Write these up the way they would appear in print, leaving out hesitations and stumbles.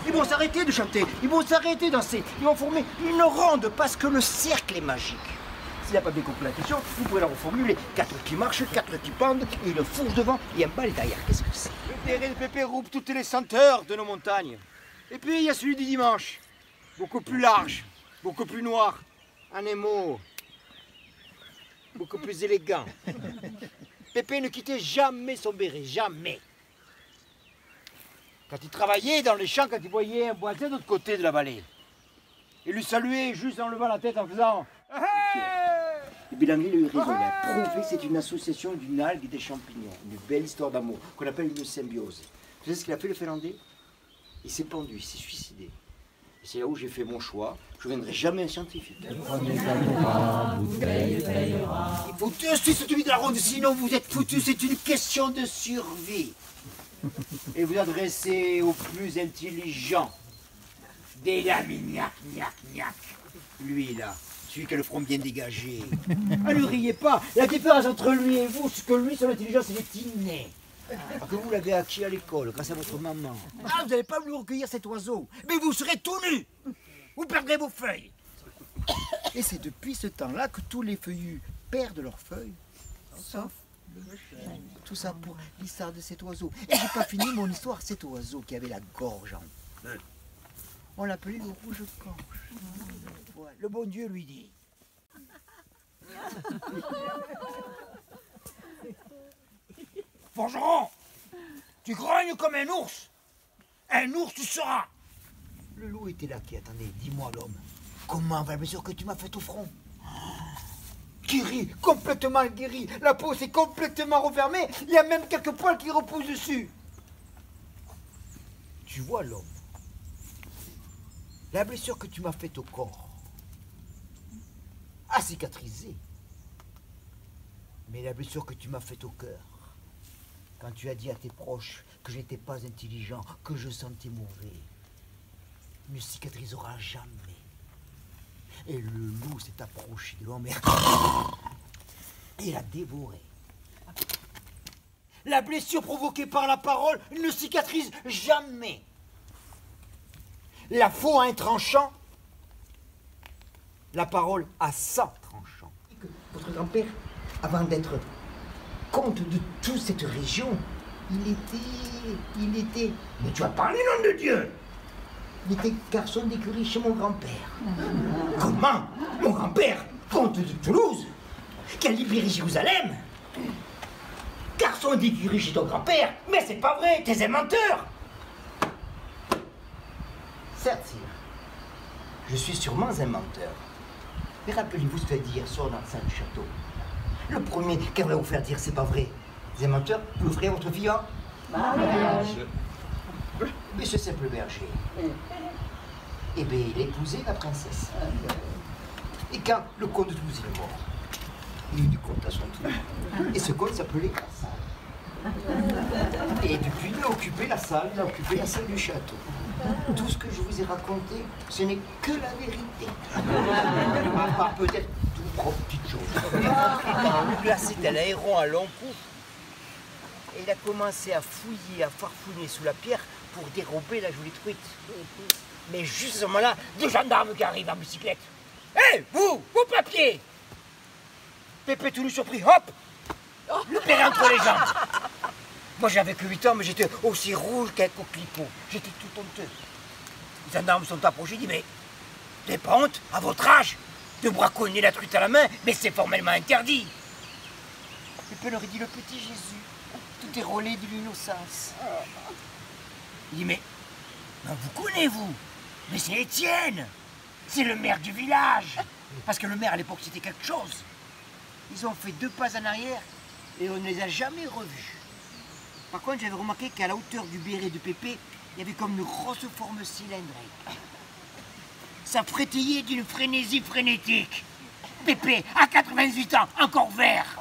Ils vont s'arrêter de chanter, ils vont s'arrêter de danser, ils vont former une ronde parce que le cercle est magique. S'il n'a pas bien compris la question, vous pouvez la reformuler. 4 qui marchent, 4 qui pendent, et une fourche devant et un balai derrière. Qu'est-ce que c'est? Le béret de Pépé roupe toutes les senteurs de nos montagnes. Et puis il y a celui du dimanche, beaucoup plus large, beaucoup plus noir, un émo, beaucoup plus élégant. Pépé ne quittait jamais son béret, jamais. Quand il travaillait dans les champs, quand il voyait un voisin de l'autre côté de la vallée, il lui saluait juste en levant la tête en faisant « Hey !» Et Bilinguer lui raison, il a prouvé que c'est une association d'une algue et des champignons, une belle histoire d'amour qu'on appelle une symbiose. Tu sais ce qu'il a fait le Finlandais? Il s'est pendu, il s'est suicidé. Et c'est là où j'ai fait mon choix. Je ne viendrai jamais un scientifique. Il faut tous suivre cette vie de la ronde, sinon vous êtes foutus. C'est une question de survie. Et vous adressez aux plus intelligents. Des lamignac, gnac, gnac. Lui là, celui qui a le front bien dégagé. Ah, ne riez pas. La différence entre lui et vous, c'est que lui, son intelligence, il est inné. Que vous l'avez acquis à l'école, grâce à votre maman. Ah, vous n'allez pas vouloir recueillir cet oiseau. Mais vous serez tout nu. Vous perdrez vos feuilles. Et c'est depuis ce temps-là que tous les feuillus perdent leurs feuilles. Sauf le chêne. Tout ça pour l'histoire de cet oiseau. Et j'ai pas fini mon histoire. Cet oiseau qui avait la gorge en feu. On l'appelait le rouge-gorge. Ouais. Le bon Dieu lui dit. Forgeron, tu grognes comme un ours. Un ours tu seras. Le loup était là qui attendait. Dis-moi l'homme, comment va la blessure que tu m'as faite au front? Guéri, complètement guéri. La peau s'est complètement refermée. Il y a même quelques poils qui reposent dessus. Tu vois l'homme, la blessure que tu m'as faite au corps a cicatrisé. Mais la blessure que tu m'as faite au cœur, quand tu as dit à tes proches que je n'étais pas intelligent, que je sentais mauvais, ne cicatrisera jamais. Et le loup s'est approché de l'homme et l'a dévoré. La blessure provoquée par la parole ne cicatrise jamais. La faux a un tranchant, la parole a 100 tranchants. Votre grand-père, avant d'être comte de toute cette région, il était, mais tu as parlé, nom de Dieu! Il était garçon d'écurie chez mon grand-père. Comment? Mon grand-père, comte de Toulouse, qui a libéré Jérusalem? Garçon d'écurie chez ton grand-père? Mais c'est pas vrai, t'es un menteur! Certes, sire, je suis sûrement un menteur. Mais rappelez-vous ce que tu as dit hier soir dans le salle du château. Le premier qui va vous faire dire c'est pas vrai. Les menteurs, vous ferez votre fille en mariage. Mais ce simple berger, eh bien, il a épousé la princesse. Et quand le comte de Toulouse est mort, il y a eu du comte à son tour. Et ce comte s'appelait la salle. Et depuis, il a occupé la salle, du château. Tout ce que je vous ai raconté, ce n'est que la vérité. À part peut-être toute propre petite chose. Là, c'était l'aéron à long cou. Et il a commencé à fouiller, à farfouiller sous la pierre pour dérober la jolie truite. Mais juste à ce moment-là, deux gendarmes qui arrivent en bicyclette. Hé, vous, vos papiers! Pépé tout nu surpris, hop! Le béret entre les jambes. Moi j'avais que 8 ans, mais j'étais aussi rouge qu'un coquelicot. J'étais tout honteux. Les gendarmes sont approchés, ils disent, mais vous n'avez pas honte, à votre âge, de braconner la truite à la main, mais c'est formellement interdit. Pépé leur a dit, le petit Jésus, tout est relais de l'innocence. Il dit, mais vous connaissez, vous? Mais c'est Étienne, c'est le maire du village. Parce que le maire à l'époque c'était quelque chose. Ils ont fait 2 pas en arrière et on ne les a jamais revus. Par contre, j'avais remarqué qu'à la hauteur du béret de Pépé, il y avait comme une grosse forme cylindrique. Ça frétillait d'une frénésie frénétique. Pépé, à 88 ans, encore vert.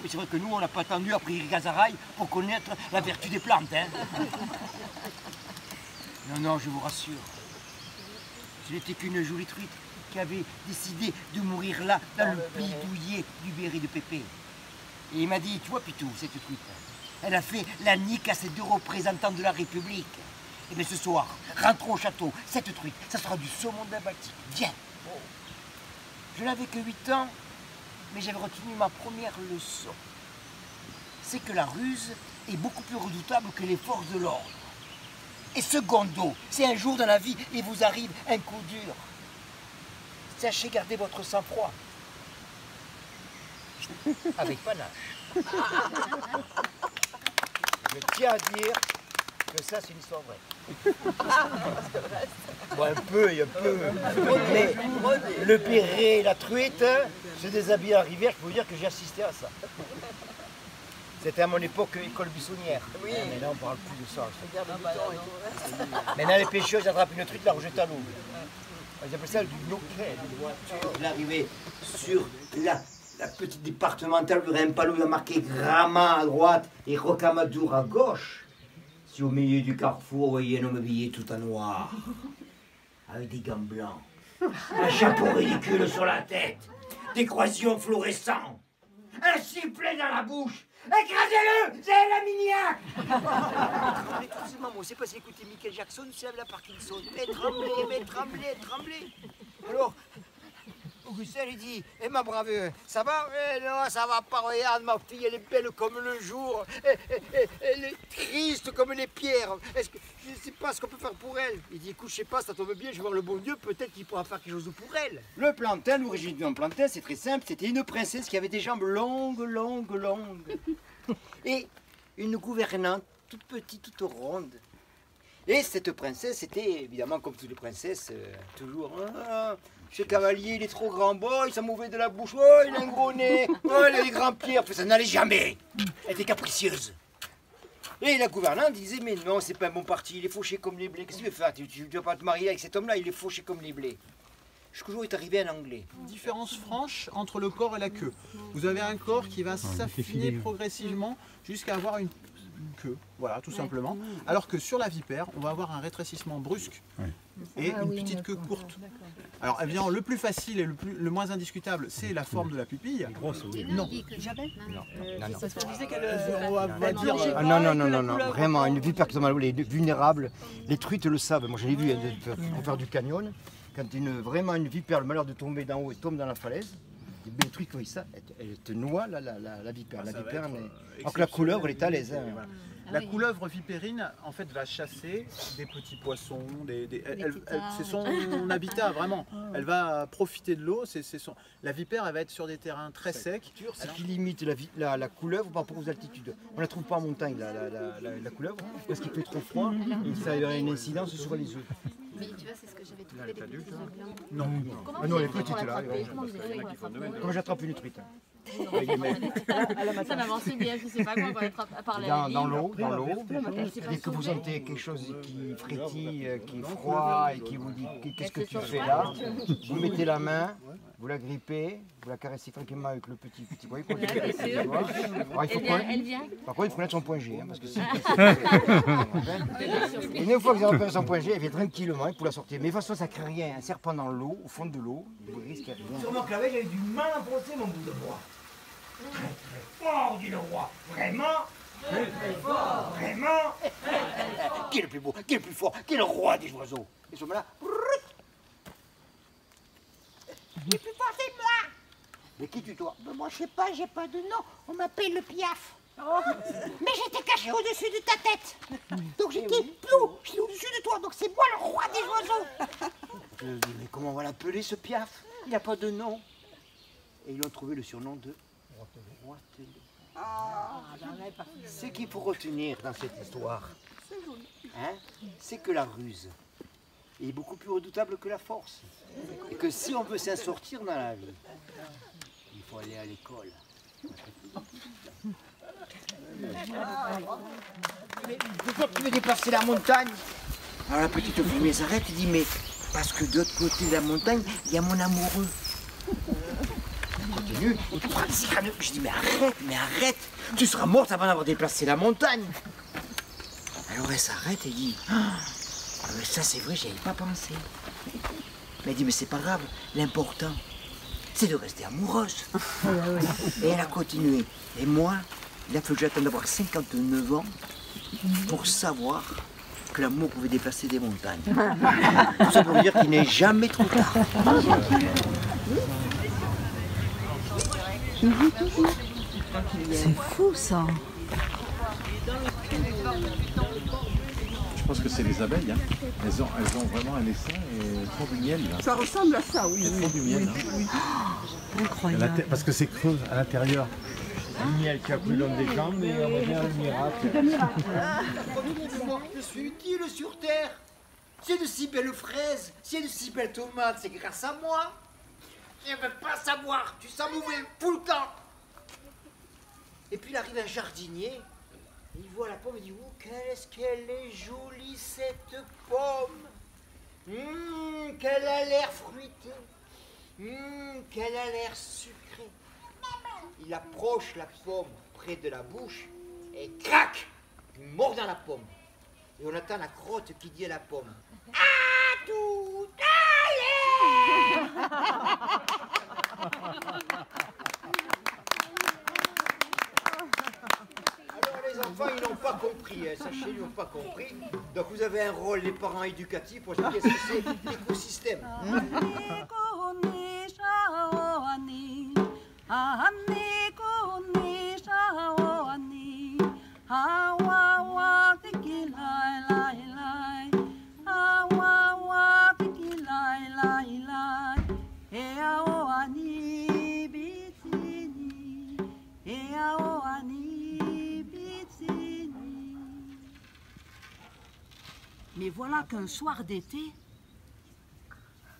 Mais c'est vrai que nous, on n'a pas attendu après Irigazaraï pour connaître la vertu des plantes. Hein. Non, non, je vous rassure. Ce n'était qu'une jolie truite qui avait décidé de mourir là, dans le pli douillet du béret de Pépé. Et il m'a dit, tu vois Pitou, cette truite, Elle a fait la nique à ces 2 représentants de la République. Et bien ce soir, rentrons au château. Cette truite, ça sera du saumon de la Baltique. Viens. Je n'avais que 8 ans, mais j'avais retenu ma première leçon. C'est que la ruse est beaucoup plus redoutable que les forces de l'ordre. Et secondo, si un jour dans la vie il vous arrive un coup dur, sachez garder votre sang-froid. Avec panache. Je tiens à dire que ça, c'est une histoire vraie. Bon, un peu. Mais le béret et la truite se déshabiller à la rivière, je peux vous dire que j'ai assisté à ça. C'était à mon époque école buissonnière. Oui. Mais là, on ne parle plus de ça. Maintenant, les pêcheurs, ils attrapent une truite, la rejettent à l'eau. Ils appellent ça du loquet. L'arrivée sur la petite départementale de Rimpalo, il a marqué Grama à droite et Rocamadour à gauche. Si au milieu du carrefour, vous voyez un homme habillé tout en noir, avec des gants blancs, un chapeau ridicule sur la tête, des croisillons fluorescents, un sifflet dans la bouche. Écrasez-le, c'est la miniaque. Mais tout simplement, moi, c'est pas si écouter Michael Jackson, c'est la Parkinson. Mais tremblez. Alors, Augustin, il dit, eh ma brave, ça va? Eh non, ça va pas, regarde, ma fille, elle est belle comme le jour. Elle est triste comme les pierres. Est-ce que je ne sais pas ce qu'on peut faire pour elle? Il dit, écoute, je sais pas, ça tombe bien, je vais voir le bon Dieu, peut-être qu'il pourra faire quelque chose pour elle. Le plantain, l'origine du nom plantain, c'est très simple, c'était une princesse qui avait des jambes longues. Et une gouvernante, toute petite, toute ronde. Et cette princesse était, évidemment, comme toutes les princesses, toujours... Ce cavalier, il est trop grand, bon, il s'est mauvais de la bouche, oh, il a un gros nez, oh, il a des grands pieds, enfin, ça n'allait jamais. Elle était capricieuse. Et la gouvernante disait, mais non, c'est pas un bon parti, il est fauché comme les blés. Qu'est-ce que tu veux faire? Tu ne dois pas te marier avec cet homme-là, il est fauché comme les blés. Jusqu'au jour où est arrivé un Anglais. Différence franche entre le corps et la queue. Vous avez un corps qui va s'affiner progressivement jusqu'à avoir une queue, voilà, tout simplement. Alors que sur la vipère, on va avoir un rétrécissement brusque et une petite queue courte. Alors évidemment, le plus facile et le moins indiscutable, c'est la forme de la pupille. Non. Non, vraiment, une vipère qui tombe à l'eau, elle est vulnérable. Les truites le savent, moi je l'ai vu pour faire du canyon. Quand vraiment une vipère, le malheur de tomber d'en haut et tombe dans la falaise, les trucs comme ça, elle te noie la vipère. La vipère, alors que la couleuvre, elle est à l'aise. Hein. La couleuvre vipérine, en fait, va chasser des petits poissons, c'est son habitat, vraiment. Elle va profiter de l'eau, la vipère, elle va être sur des terrains très secs. Ce qui limite la couleuvre par rapport aux altitudes. On ne la trouve pas en montagne, la couleuvre, parce qu'il fait trop froid et ça a une incidence sur les œufs. Mais tu vois, c'est ce que j'avais trouvé des petits œufs blancs. Non, elle est petite là. Comment j'attrape une truite? Ça m'avance bien, je sais pas quoi, à part la dans l'eau. Dès que vous sentez quelque chose qui frétille, qui est froid et qui vous dit qu'est-ce que tu fais là, vous mettez la main, vous la grippez, vous la caressez tranquillement avec le petit bois. Elle vient. Par contre, il faut connaître son point G. Hein, parce que et une fois que vous avez repéré son point G, elle vient tranquillement pour la sortir. Mais de toute façon, ça ne crée rien. Un serpent dans l'eau, au fond de l'eau, vous risquez rien. Sur mon clavier, j'avais du mal à brosser mon bout de bois. Très fort, dit le roi. Vraiment? Très fort. Vraiment? Qui est le plus beau? Qui est le plus fort? Qui est le roi des oiseaux? Et ce moment-là, le plus fort, c'est moi. Mais qui tu toi? Moi, je sais pas, j'ai pas de nom. On m'appelle le Piaf. Mais j'étais caché au-dessus de ta tête. Donc j'étais j'étais au-dessus de toi. Donc c'est moi le roi des oiseaux. Je me dis, mais comment on va l'appeler ce Piaf? Il n'a pas de nom. Et ils ont trouvé le surnom de Roitelet. Ce qu'il faut retenir dans cette histoire, c'est que la ruse est beaucoup plus redoutable que la force. Et que si on veut s'en sortir dans la vie, il faut aller à l'école. Une fois que tu veux déplacer la montagne, alors la petite fumée s'arrête et dit, mais parce que de l'autre côté de la montagne, il y a mon amoureux. Continue, et tu prends le cigare. Je dis, mais arrête, tu seras morte avant d'avoir déplacé la montagne. Alors elle s'arrête et dit, mais ça c'est vrai, j'y avais pas pensé. Mais elle dit, mais c'est pas grave, l'important, c'est de rester amoureuse. Et elle a continué. Et moi, Il a fallu attendre d'avoir 59 ans pour savoir que l'amour pouvait déplacer des montagnes. Tout ça pour dire qu'il n'est jamais trop tard. C'est fou ça. Je pense que c'est les abeilles. Hein. Elles ont vraiment un essaim et elles font du miel. Là. Ça ressemble à ça, oui. Elles font du miel. Incroyable. Parce que c'est creux à l'intérieur. Le miel qui a pris l'homme des jambes, mais on va dire le miracle. Je suis utile sur Terre. C'est de si belles fraises, c'est de si belles tomates, c'est grâce à moi. Je ne veux pas savoir, tu sens mauvais tout le temps. Et puis il arrive un jardinier, il voit la pomme et dit « Oh, qu'est-ce qu'elle est jolie cette pomme. Qu'elle a l'air fruitée. Qu'elle a l'air sucrée. » Il approche la pomme près de la bouche et crac, il mord dans la pomme. Et on attend la crotte qui dit à la pomme « À tout à l'heure !» Alors les enfants, ils n'ont pas compris, sachez, ils n'ont pas compris. Donc vous avez un rôle, les parents éducatifs, pour expliquer ce que c'est l'écosystème. Mais voilà qu'un soir d'été,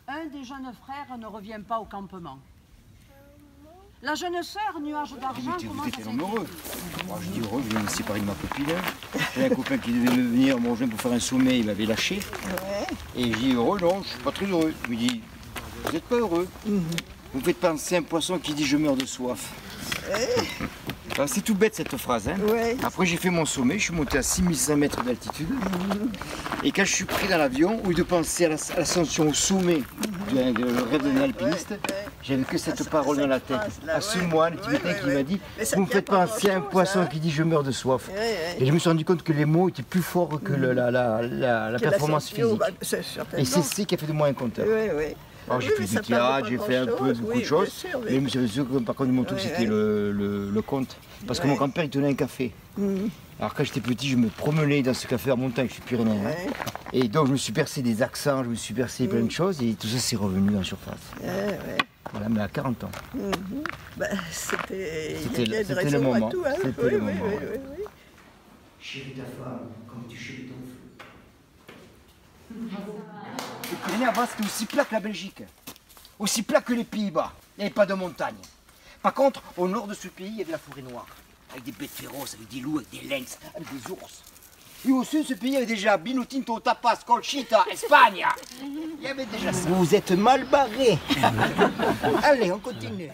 un des jeunes frères ne revient pas au campement. La jeune sœur, nuage d'argent, commence à s'inquiéter. Heureux. Moi, je dis heureux, je viens me séparer de ma copine. J'ai un copain qui devait me venir me rejoindre pour faire un sommet, il m'avait lâché. Et je dis heureux, non, je suis pas très heureux. Il me dit, vous n'êtes pas heureux. Vous me faites penser à un poisson qui dit je meurs de soif. C'est tout bête cette phrase. Hein. Après j'ai fait mon sommet, je suis monté à 6100 mètres d'altitude. Et quand je suis pris dans l'avion, au lieu de penser à l'ascension au sommet du rêve d'un alpiniste, j'avais que cette parole dans la tête. À ce mois, le Tibétain qui m'a dit vous me faites penser à un poisson qui dit je meurs de soif. Et je me suis rendu compte que les mots étaient plus forts que la performance physique. Et c'est ce qui a fait de moi un conteur. Alors j'ai fait du théâtre, j'ai fait un peu beaucoup de choses, mais je me suis sûr que par contre mon truc c'était le conte. Parce que mon grand-père il tenait un café. Alors quand j'étais petit, je me promenais dans ce café en montagne, je suis pyrénéen. Et donc je me suis percé des accents, je me suis percé plein de choses et tout ça c'est revenu en surface. Voilà, mais à 40 ans. C'était le moment. Tout, hein. C'était le moment. Chéris ta femme comme tu chéris ton feu. Les Pyrénées avant c'était aussi plat que la Belgique, aussi plat que les Pays-Bas, il n'y avait pas de montagne. Par contre, au nord de ce pays, il y avait la forêt noire, avec des bêtes féroces, avec des loups, avec des lynx, avec des ours. Et au sud de ce pays, il y avait déjà Vino Tinto, Tapas, Colchita, Espagne. Il y avait déjà ça. Vous êtes mal barrés. Allez, on continue.